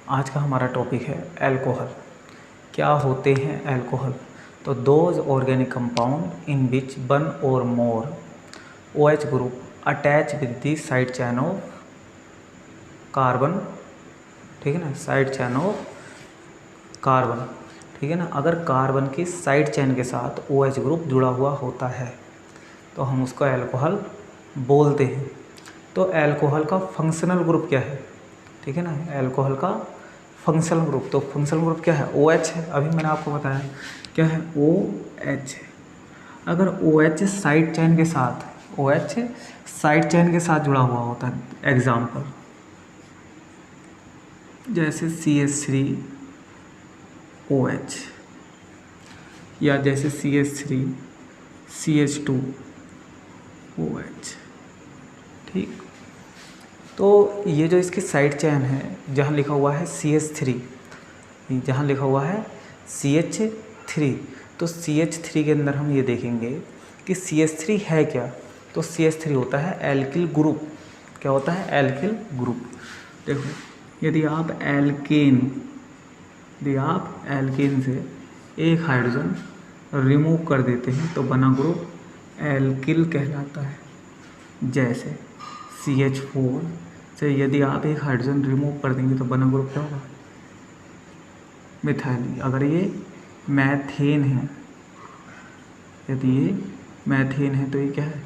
आज का हमारा टॉपिक है अल्कोहल। क्या होते हैं अल्कोहल? तो those organic compound in which one और मोर OH group attach with the side chain of carbon, ठीक है ना, साइड चैन ऑफ कार्बन, ठीक है ना। अगर कार्बन की साइड चैन के साथ OH ग्रुप जुड़ा हुआ होता है तो हम उसको अल्कोहल बोलते हैं। तो अल्कोहल का फंक्शनल ग्रुप क्या है, ठीक है ना, अल्कोहल का फंक्शनल ग्रुप। तो फंक्शनल ग्रुप क्या है? OH है। अभी मैंने आपको बताया क्या है, OH है। अगर OH साइड चैन के साथ, OH साइड चैन के साथ जुड़ा हुआ होता है, एग्जाम्पल जैसे CH3OH या जैसे CH3CH2OH, ठीक। तो ये जो इसकी साइड चैन है, जहाँ लिखा हुआ है CH3, जहाँ लिखा हुआ है CH3, तो CH3 के अंदर हम ये देखेंगे कि CH3 है क्या। तो CH3 होता है एल्किल ग्रुप। क्या होता है? Alkyl group. देखो, यदि आप एल्केन से एक हाइड्रोजन रिमूव कर देते हैं तो बना ग्रुप एल्किल कहलाता है। जैसे CH4 से यदि आप एक हाइड्रोजन रिमूव कर देंगे तो बना ग्रुप क्या होगा? मिथाइल। अगर ये मैथेन है, यदि ये मैथेन है तो ये क्या है?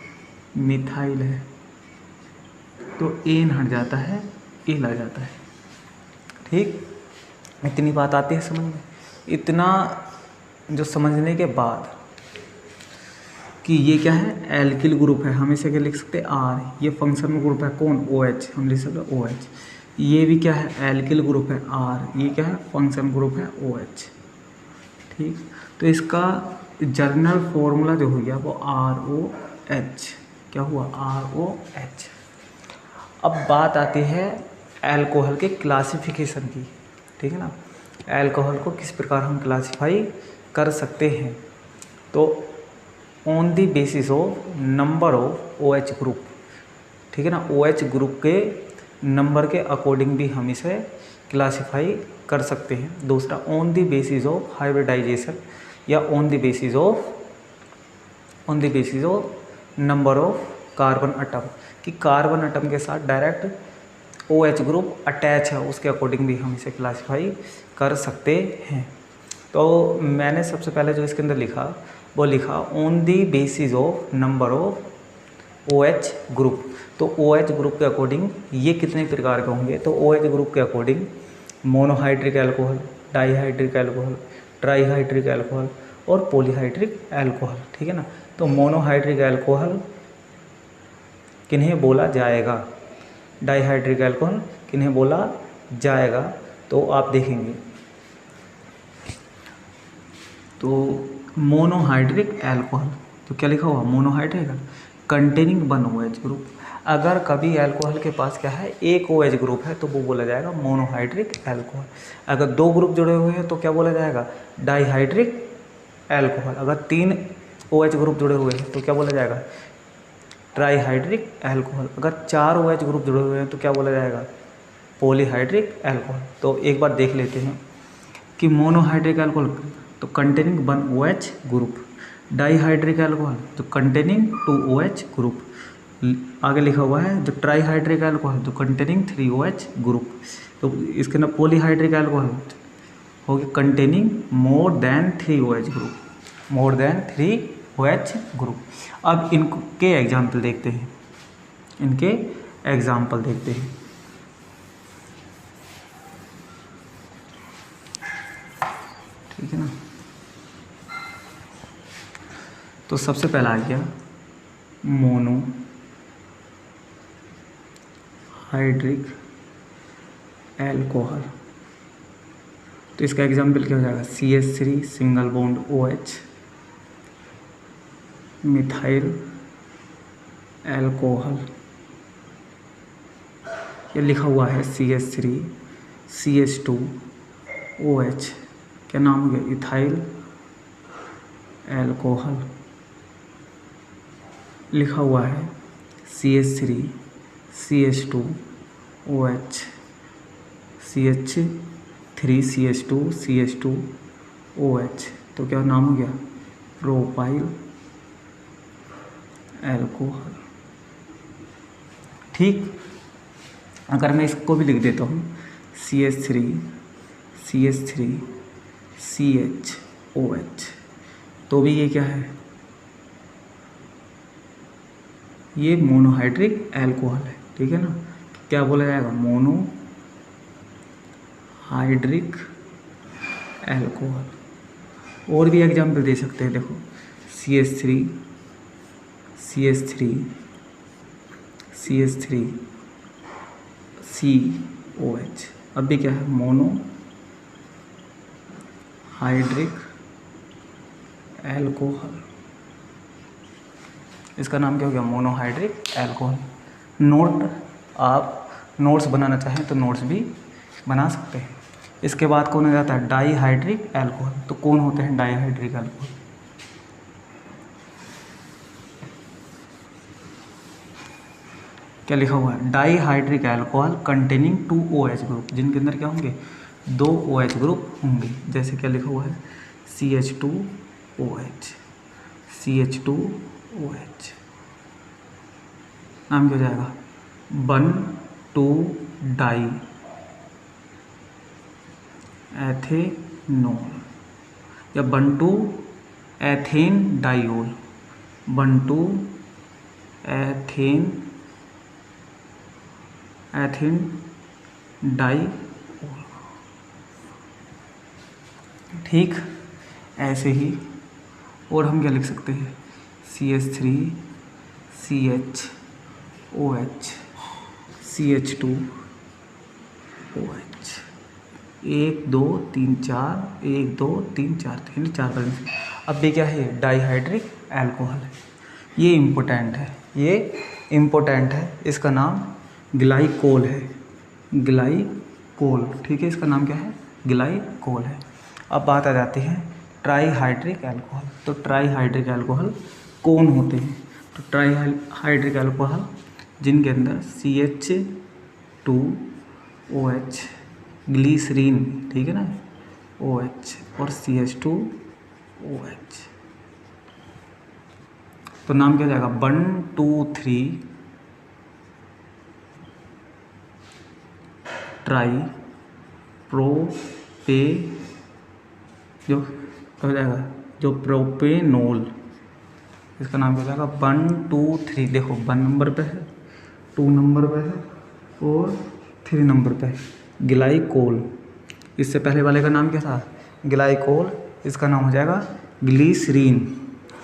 मिथाइल है। तो एन हट जाता है, एल आ जाता है, ठीक। इतनी बात आती है समझ में। इतना जो समझने के बाद कि ये क्या है, एल्किल ग्रुप है, हम इसे क्या लिख सकते हैं? R। ये फंक्शनल ग्रुप है कौन? OH। हम लिख सकते हैं OH। ये भी क्या है? एल्किल ग्रुप है R। ये क्या है? फंक्शनल ग्रुप है OH, ठीक। तो इसका जर्नल फॉर्मूला जो हो गया वो ROH। क्या हुआ? ROH। अब बात आती है अल्कोहल के क्लासिफिकेशन की, ठीक है ना। अल्कोहल को किस प्रकार हम क्लासिफाई कर सकते हैं? तो on the basis of number of OH group, ठीक है ना। OH ग्रुप के नंबर के अकॉर्डिंग भी हम इसे क्लासिफाई कर सकते हैं। दूसरा, on the basis of hybridization या on the basis of number of carbon atom, कि कार्बन एटम के साथ डायरेक्ट OH ग्रुप अटैच है, उसके अकॉर्डिंग भी हम इसे क्लासिफाई कर सकते हैं। तो मैंने सबसे पहले जो इसके अंदर लिखा वो लिखा on the basis of number of OH group. तो OH ग्रुप के अकॉर्डिंग ये कितने प्रकार के होंगे? तो OH ग्रुप के according monohydric alcohol, dihydric alcohol, trihydric alcohol और पॉलीहाइड्रिक अल्कोहल, ठीक है ना। तो मोनोहाइड्रिक अल्कोहल किन्हें बोला जाएगा? डाईहाइड्रिक अल्कोहल किन्हें बोला जाएगा? तो आप देखेंगे तो मोनोहाइड्रिक अल्कोहल, तो क्या लिखा हुआ? Monohydric containing one OH group. अगर कभी अल्कोहल के पास क्या है, एक OH ग्रुप है तो वो बोला जाएगा मोनोहाइड्रिक अल्कोहल। अगर दो ग्रुप जुड़े हुए हैं तो क्या बोला जाएगा? Dihydric alcohol. अगर तीन OH ग्रुप जुड़े हुए हैं तो क्या बोला जाएगा? Trihydric alcohol. अगर चार OH ग्रुप जुड़े हुए हैं तो क्या बोला जाएगा? Polyhydric alcohol. तो एक बार देख लेते हैं कि मोनोहाइड्रिक अल्कोहल तो containing one OH group, dihydric alcohol तो कंटेनिंग टू OH ग्रुप, आगे लिखा हुआ है जो ट्राईहाइड्रिक अल्कोहल तो कंटेनिंग 3 OH ग्रुप। तो इसके अंदर पॉलीहाइड्रिक अल्कोहल हो गया containing more than 3 OH group, more than 3 OH group. अब इनके एग्जाम्पल देखते हैं, ठीक है ना। तो सबसे पहला आ गया मोनोहाइड्रिक अल्कोहल। तो इसका एग्जाम्पल क्या हो जाएगा? CH3 single bond OH, methyl alcohol. ये लिखा हुआ है CH3 CH2OH, क्या नाम हो गया? Ethyl alcohol. लिखा हुआ है CH3 CH2OH CH 3CH2CH2OH, तो क्या नाम हो गया, प्रोपाइल अल्कोहल। ठीक, अगर मैं इसको भी लिख देता हूँ CH3CH3CHOH, तो भी ये क्या है, ये मोनोहाइड्रिक अल्कोहल है। ठीक है ना, क्या बोला जाएगा, मोनोहाइड्रिक अल्कोहल। और भी एग्जाम्पल दे सकते हैं, देखो CH3CH3CH3COH, अब भी क्या है, मोनोहाइड्रिक अल्कोहल। इसका नाम क्या हो गया, मोनोहाइड्रिक अल्कोहल। नोट, आप नोट्स बनाना चाहें तो नोट्स भी बना सकते हैं। इसके बाद कौन आ जाता है, डाईहाइड्रिक अल्कोहल। तो कौन होते हैं डाईहाइड्रिक अल्कोहल, क्या लिखा हुआ है, dihydric alcohol containing 2 OH group, जिनके अंदर क्या होंगे, 2 OH ग्रुप होंगे। जैसे क्या लिखा हुआ है, CH2OH, CH2OH, नाम क्या हो जाएगा, 1,2-डाई एथेनॉल, या 1,2-एथेन डाइओल, 1,2-एथेन डाइओल। ठीक, ऐसे ही और हम क्या लिख सकते हैं, CH3CHOH, CH2OH, 1 2 3 4, 1 2 3 4, 4 बार। अब भी क्या है, डाईहाइड्रिक अल्कोहल है। ये इम्पोर्टेंट है, इसका नाम ग्लाइकोल है, ग्लाइकोल। ठीक है, इसका नाम क्या है, ग्लाइकोल है। अब बात आ जाती है ट्राईहाइड्रिक अल्कोहल। तो ट्राईहाइड्रिक अल्कोहल कौन होते हैं, तो ट्राईहाइड्रिक अल्कोहल जिनके अंदर CH2OH, ग्लीसरीन, ठीक है ना, OH और CH2OH, तो नाम क्या हो जाएगा, 1 2 3 ट्राई प्रोपे, जो क्या हो जाएगा, जो प्रोपेनोल, इसका नाम क्या हो जाएगा, 1 2 3, देखो 1 नंबर पे है, 2 नंबर पे है और 3 नंबर पे है, ग्लाइकोल। इससे पहले वाले का नाम क्या था, ग्लाइकोल, इसका नाम हो जाएगा ग्लीसरीन,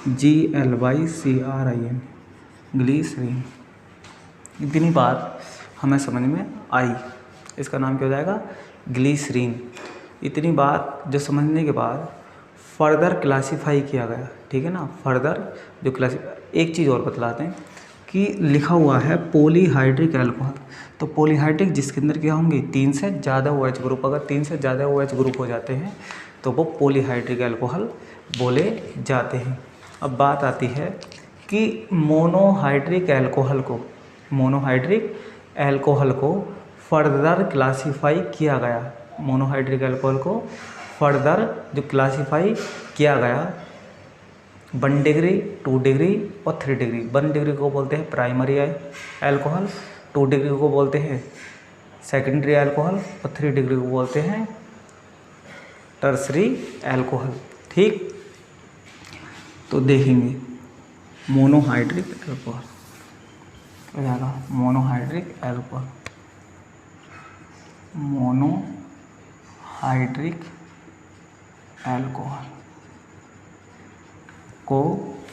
GLYCRIN, ग्लीसरीन। इतनी बात हमें समझ में आई, इसका नाम क्या हो जाएगा, ग्लीसरीन। इतनी बात जो समझने के बाद फर्दर क्लासीफाई किया गया, ठीक है ना, फर्दर जो एक चीज़ और बतलाते हैं कि लिखा हुआ है पॉलीहाइड्रिक अल्कोहल। तो पॉलीहाइड्रिक जिसके अंदर क्या होंगे, 3 से ज़्यादा OH ग्रुप, अगर 3 से ज़्यादा OH ग्रुप हो जाते हैं तो वो पॉलीहाइड्रिक अल्कोहल बोले जाते हैं। अब बात आती है कि मोनोहाइड्रिक अल्कोहल को फर्दर क्लासीफाई किया गया, मोनोहाइड्रिक अल्कोहल को फर्दर जो क्लासीफाई किया गया 1 डिग्री, 2 डिग्री और 3 डिग्री। 1 डिग्री को बोलते हैं प्राइमरी अल्कोहल, 2 डिग्री को बोलते हैं सेकेंडरी अल्कोहल और 3 डिग्री को बोलते हैं टर्सरी अल्कोहल। ठीक, तो देखेंगे monohydric alcohol, monohydric alcohol, monohydric alcohol को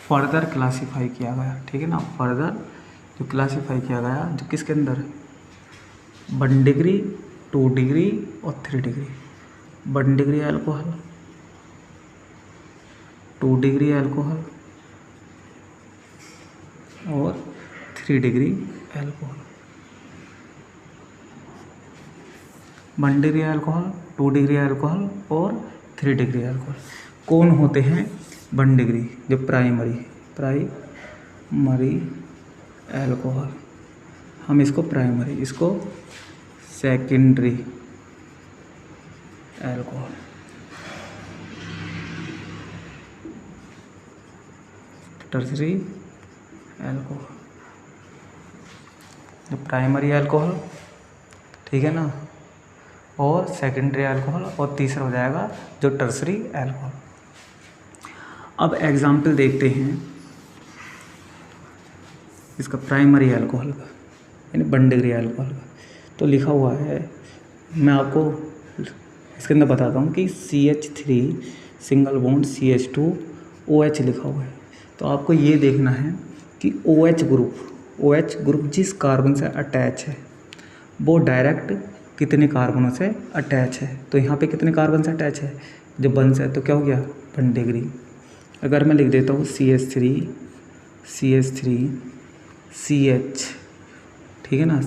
फर्दर क्लासीफाई किया गया, ठीक है ना, फर्दर जो क्लासीफाई किया गया, जो किसके अंदर, 1 डिग्री, 2 डिग्री और 3 degree. 1 degree alcohol, 2 degree alcohol और 3 degree alcohol. 1 degree alcohol, 2 degree alcohol और 3 डिग्री अल्कोहल कौन होते हैं, 1 डिग्री जो प्राइमरी अल्कोहल, हम इसको प्राइमरी, इसको सेकेंडरी एल्कोहल। टर्सरी एल्कोहल, जो प्राइमरी एल्कोहल, ठीक है ना, और सेकेंडरी एल्कोहल, और तीसरा हो जाएगा जो टर्सरी एल्कोहल। अब एग्जाम्पल देखते हैं इसका प्राइमरी एल्कोहल का, यानी 1 डिग्री एल्कोहल का। तो लिखा हुआ है, मैं आपको इसके अंदर बताता हूँ कि CH3 single bond CH2 OH लिखा हुआ है। तो आपको ये देखना है कि OH ग्रुप जिस कार्बन से अटैच है वो डायरेक्ट कितने कार्बनों से अटैच है। तो यहाँ पे कितने कार्बन से अटैच है, जब 1 से, तो क्या हो गया 1 डिग्री। अगर मैं लिख देता हूँ CH3 CH, ठीक है ना,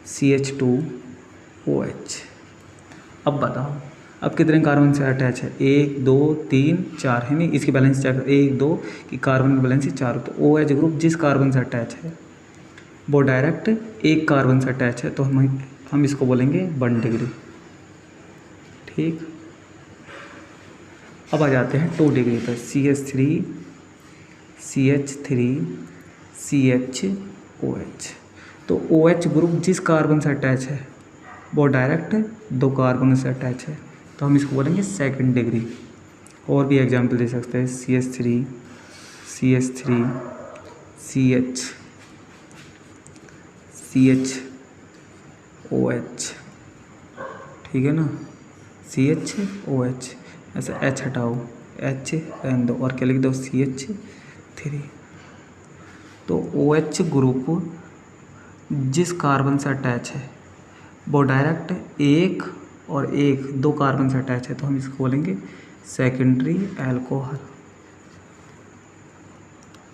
CH2 OH। अब बताओ, अब कितने कार्बन से अटैच है, 1 2 3 4 है नहीं, इसकी बैलेंस चेक 1 2 की कार्बन की बैलेंस 4। तो OH ग्रुप जिस कार्बन से अटैच है वो डायरेक्ट एक कार्बन से अटैच है, तो हम इसको बोलेंगे 1 डिग्री, ठीक। अब आ जाते हैं 2 डिग्री पर, CH3 CHOH। तो OH ग्रुप जिस कार्बन से अटैच है वो डायरेक्ट 2 कार्बन से अटैच है, तो हम इसको बोलेंगे 2nd डिग्री। और भी एग्जाम्पल दे सकते हैं, CH3 CHOH, ठीक है ना, CHOH, ऐसा H हटाओ, H रहने दो, और क्या लिख दो, CH3। तो OH ग्रुप जिस कार्बन से अटैच है वो डायरेक्ट 1 और 1 2 कार्बन से अटैच है, तो हम इसको बोलेंगे सेकेंडरी एल्कोहल,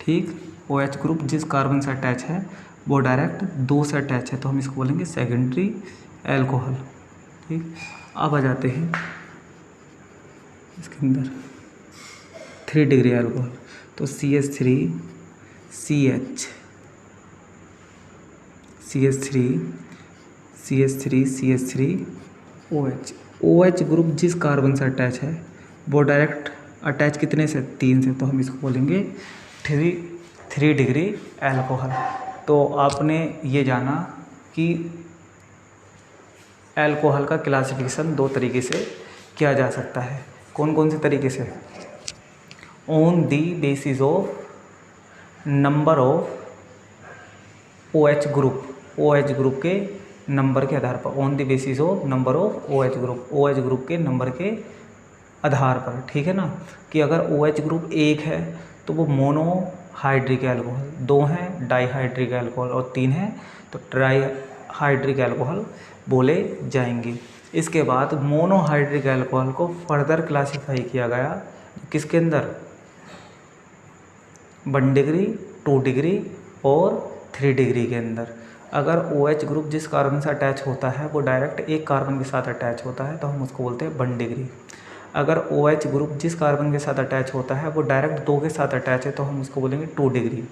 ठीक। OH ग्रुप जिस कार्बन से अटैच है वो डायरेक्ट 2 से अटैच है, तो हम इसको बोलेंगे सेकेंडरी एल्कोहल, ठीक। अब आ जाते हैं इसके अंदर 3 डिग्री एल्कोहल। तो CH3 OH। OH ग्रुप जिस कार्बन से अटैच है वो डायरेक्ट अटैच कितने से, 3 से, तो हम इसको बोलेंगे 3 डिग्री एल्कोहल। तो आपने ये जाना कि एल्कोहल का क्लासिफिकेशन 2 तरीके से किया जा सकता है। कौन कौन से तरीके से, on the basis of number of OH group के नंबर के आधार पर, on the basis of number of OH group के नंबर के आधार पर, ठीक है ना, कि अगर OH ग्रुप 1 है तो वो मोनोहाइड्रिक एल्कोहल, 2 हैं डाईहाइड्रिक एल्कोहल, और 3 है तो ट्राईहाइड्रिक एल्कोहल बोले जाएंगे। इसके बाद मोनोहाइड्रिक एल्कोहल को फर्दर क्लासीफाई किया गया किसके अंदर, 1 डिग्री, 2 डिग्री और 3 डिग्री के अंदर। अगर OH ग्रुप जिस कार्बन से अटैच होता है वो डायरेक्ट एक कार्बन के साथ अटैच होता है, तो हम उसको बोलते हैं 1 डिग्री। अगर OH ग्रुप जिस कार्बन के साथ अटैच होता है वो डायरेक्ट 2 के साथ अटैच है, तो हम उसको बोलेंगे 2 डिग्री।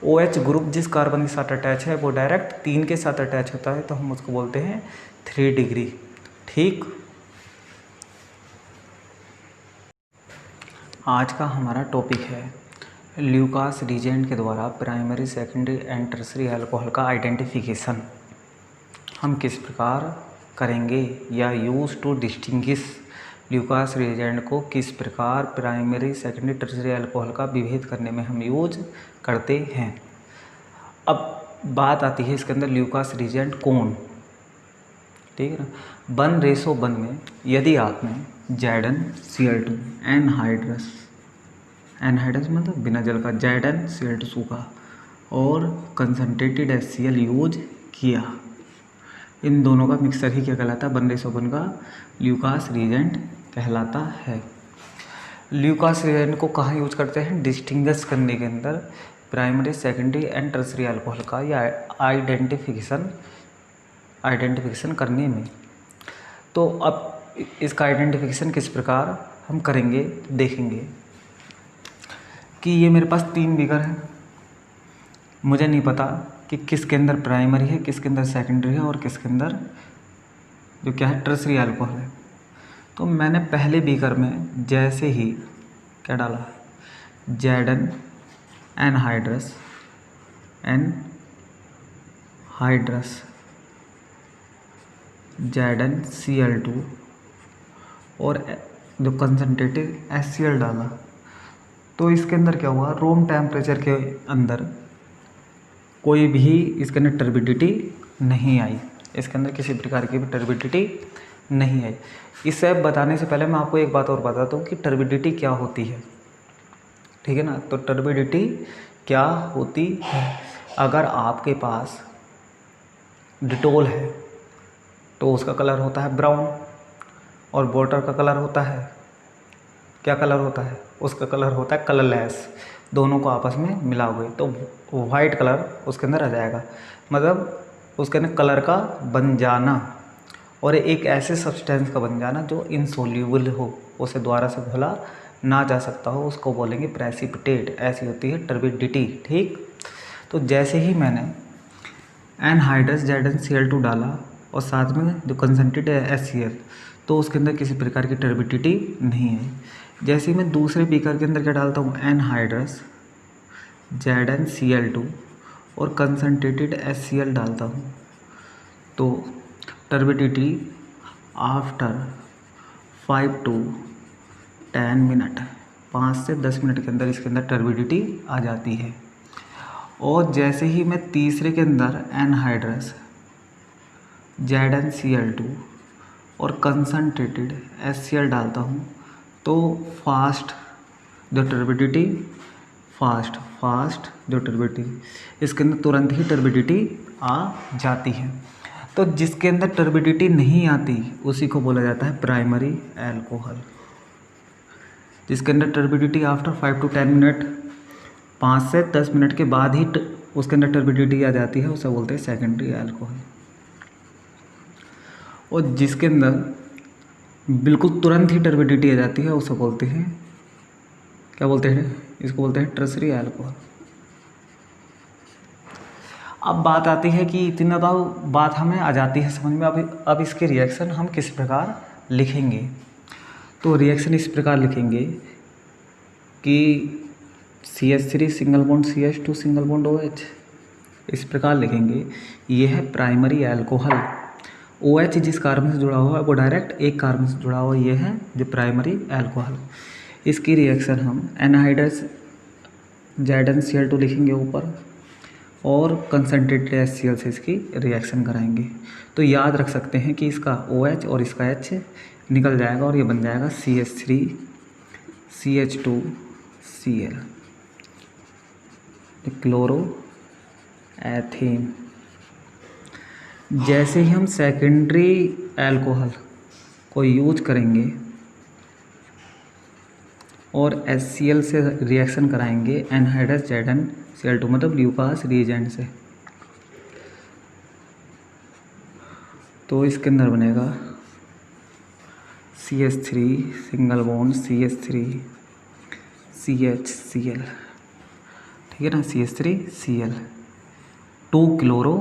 OH ग्रुप जिस कार्बन के साथ अटैच है वो डायरेक्ट 3 के साथ अटैच होता है, तो हम उसको बोलते हैं 3 डिग्री, ठीक। आज का हमारा टॉपिक है ल्यूकास रीजेंट के द्वारा primary, secondary and tertiary alcohol का आइडेंटिफिकेशन हम किस प्रकार करेंगे, या use to distinguish Lucas reagent को किस प्रकार प्राइमरी, सेकेंडरी, टर्सरी एल्कोहल का विभेद करने में हम यूज करते हैं। अब बात आती है इसके अंदर ल्यूकास रीजेंट कौन, ठीक है ना। 1:1 में यदि आपने ZnCl2 एनहाइड्रस मतलब बिना जल का, ZnCl2 सूखा और कंसनट्रेटेड HCl यूज किया, इन दोनों का मिक्सर ही क्या कहलाता है, 1:1 का ल्यूकास रीजेंट कहलाता है। ल्यूकास रीजेंट को कहाँ यूज करते हैं, डिस्टिंग्विश करने के अंदर primary, secondary and tertiary alcohol का, या आइडेंटिफिकेशन करने में। तो अब इसका आइडेंटिफिकेशन किस प्रकार हम करेंगे, देखेंगे कि ये मेरे पास 3 बिगर है, मुझे नहीं पता कि किसके अंदर प्राइमरी है, किसके अंदर सेकेंडरी है और किसके अंदर जो क्या है, टर्सरी अल्कोहल है। तो मैंने पहले बीकर में जैसे ही क्या डाला, Zn एनहाइड्रस ZnCl2 और जो कंसनट्रेटेड HCl डाला। तो इसके अंदर क्या हुआ, रूम टेम्परेचर के अंदर कोई भी इसके अंदर टर्बिडिटी नहीं आई, इसके अंदर किसी प्रकार की भी टर्बिडिटी नहीं आई। इसे बताने से पहले मैं आपको एक बात और बताता हूँ कि टर्बिडिटी क्या होती है, ठीक है ना। तो टर्बिडिटी क्या होती है, अगर आपके पास डिटोल है तो उसका कलर होता है ब्राउन, और वाटर का कलर होता है, क्या कलर होता है, उसका कलर होता है कलरलेस। दोनों को आपस में मिलाओगे तो वाइट कलर उसके अंदर आ जाएगा, मतलब उसके अंदर कलर का बन जाना और एक ऐसे सब्सटेंस का बन जाना जो इनसोल्यूबल हो, उसे द्वारा से घोला ना जा सकता हो, उसको बोलेंगे प्रेसिपिटेट। ऐसी होती है टर्बिडिटी, ठीक। तो जैसे ही मैंने एनहाइड्रस ZnCl2 डाला और साथ में जो कंसनट्रेटेड है HCl, तो उसके अंदर किसी प्रकार की टर्बिडिटी नहीं है। जैसे ही मैं दूसरे बीकर के अंदर क्या डालता हूँ, एनहाइड्रस ZnCl2 और कंसनट्रेटेड HCl डालता हूँ, तो टर्बिडिटी आफ्टर 5 to 10 मिनट, 5 से 10 मिनट के अंदर इसके अंदर टर्बिडिटी आ जाती है। और जैसे ही मैं तीसरे के अंदर एनहाइड्रस ZnCl2 और कंसनट्रेटेड HCl डालता हूँ, तो फास्ट जो टर्बिडिटी इसके अंदर तुरंत ही टर्बिडिटी आ जाती है। तो जिसके अंदर टर्बिडिटी नहीं आती उसी को बोला जाता है प्राइमरी अल्कोहल। जिसके अंदर टर्बिडिटी आफ्टर 5 to 10 मिनट, 5 से 10 मिनट के बाद ही उसके अंदर टर्बिडिटी आ जाती है, उसे बोलते हैं सेकेंडरी अल्कोहल। और जिसके अंदर बिल्कुल तुरंत ही टर्बिडिटी आ जाती है उसे बोलते हैं, क्या बोलते हैं, इसको बोलते हैं टर्सरी अल्कोहल। अब बात आती है कि इतना तो बात हमें आ जाती है समझ में, अब इसके रिएक्शन हम किस प्रकार लिखेंगे। तो रिएक्शन इस प्रकार लिखेंगे कि CH3 single bond CH2 single bond OH, इस प्रकार लिखेंगे। ये है प्राइमरी अल्कोहल। OH जिस कार्बन से जुड़ा हुआ है वो डायरेक्ट एक कार्बन से जुड़ा हुआ, ये है जो प्राइमरी अल्कोहल। इसकी रिएक्शन हम एनहाइड्रस ZnCl2 लिखेंगे ऊपर और कंसनट्रेटेड HCl से इसकी रिएक्शन कराएंगे। तो याद रख सकते हैं कि इसका OH और इसका H निकल जाएगा और ये बन जाएगा CH3 CH2Cl, क्लोरो एथेन। जैसे ही हम सेकेंडरी अल्कोहल को यूज करेंगे और HCl से रिएक्शन कराएंगे एनहाइड्रस ZnCl2 मतलब ल्यूकास रिएजेंट से, तो इसके अंदर बनेगा CH3 single bond CH3 CHCl, ठीक है ना, CH3Cl, 2 क्लोरो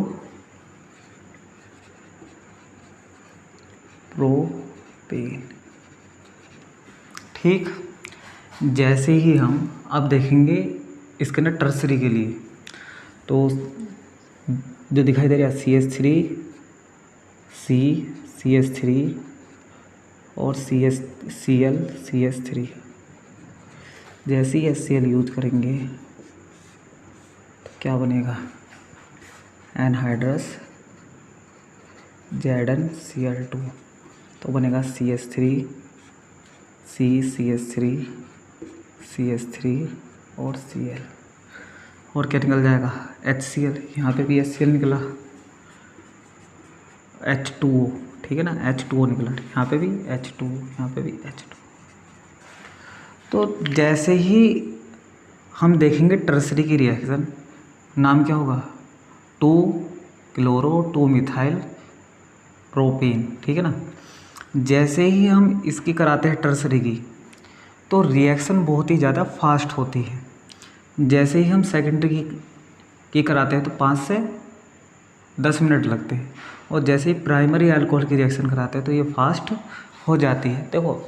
प्रोपेन, ठीक। जैसे ही हम अब देखेंगे इसके अंदर टर्सरी के लिए, तो जो दिखाई दे रहा है CH3 और CH3, जैसे ही HCl यूज करेंगे तो क्या बनेगा, एनहाइड्रस ZnCl2, तो बनेगा CH3 CH3 और Cl, और क्या निकल जाएगा HCl। यहाँ पे भी HCl निकला, H2O, ठीक है ना, H2O निकला, यहाँ पे भी H2O, यहाँ पे भी H2O। तो जैसे ही हम देखेंगे टर्सरी की रिएक्शन, नाम क्या होगा, 2 क्लोरो 2 मिथाइल प्रोपेन, ठीक है ना। जैसे ही हम इसकी कराते हैं टर्सरी की, तो रिएक्शन बहुत ही ज़्यादा फास्ट होती है। जैसे ही हम सेकेंडरी की कराते हैं तो 5 से 10 मिनट लगते हैं। और जैसे ही प्राइमरी अल्कोहल की रिएक्शन कराते हैं तो ये फास्ट हो जाती है। देखो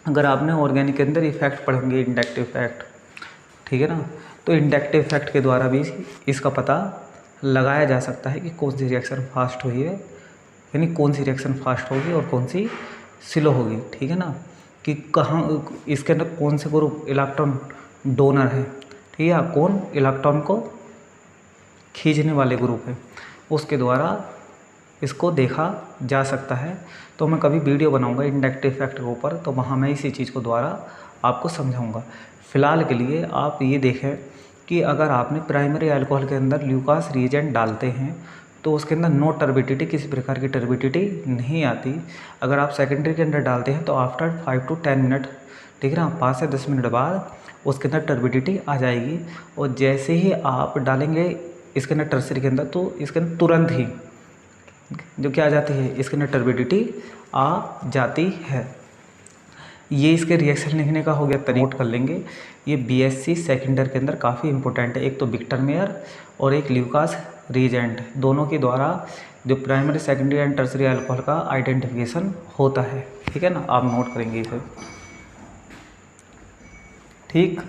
अगर आपने ऑर्गेनिक के अंदर इफेक्ट पढ़ेंगे, इंडक्टिव इफेक्ट, ठीक है ना, तो इंडक्टिव इफेक्ट के द्वारा भी इसका पता लगाया जा सकता है कि कौन सी रिएक्शन फास्ट हुई है, यानी कौन सी रिएक्शन फास्ट होगी और कौन सी स्लो होगी, ठीक है ना, कि कहाँ इसके अंदर कौन से ग्रुप इलेक्ट्रॉन डोनर है, ठीक है, कौन इलेक्ट्रॉन को खींचने वाले ग्रुप है, उसके द्वारा इसको देखा जा सकता है। तो मैं कभी वीडियो बनाऊंगा इंडक्टिव इफेक्ट के ऊपर, तो वहाँ मैं इसी चीज़ को द्वारा आपको समझाऊंगा। फ़िलहाल के लिए आप ये देखें कि अगर आपने प्राइमरी अल्कोहल के अंदर ल्यूकास रिएजेंट डालते हैं तो उसके अंदर नो टर्बिडिटी, किसी प्रकार की टर्बिडिटी नहीं आती। अगर आप सेकेंडरी के अंदर डालते हैं तो आफ्टर 5 to 10 मिनट, ठीक है ना, 5 से 10 मिनट बाद उसके अंदर टर्बिडिटी आ जाएगी। और जैसे ही आप डालेंगे इसके अंदर टर्सरी के अंदर, तो इसके अंदर तुरंत ही जो क्या आ जाती है, इसके अंदर टर्बिडिटी आ जाती है। ये इसके रिएक्शन लिखने का हो गया, नोट कर लेंगे। ये बीएससी सेकेंडर के अंदर काफ़ी इंपॉर्टेंट है। एक तो विक्टर मेयर और एक ल्यूकास रिएजेंट, दोनों के द्वारा जो primary secondary and tertiary alcohol का आइडेंटिफिकेशन होता है, ठीक है ना, आप नोट करेंगे इसे, ठीक।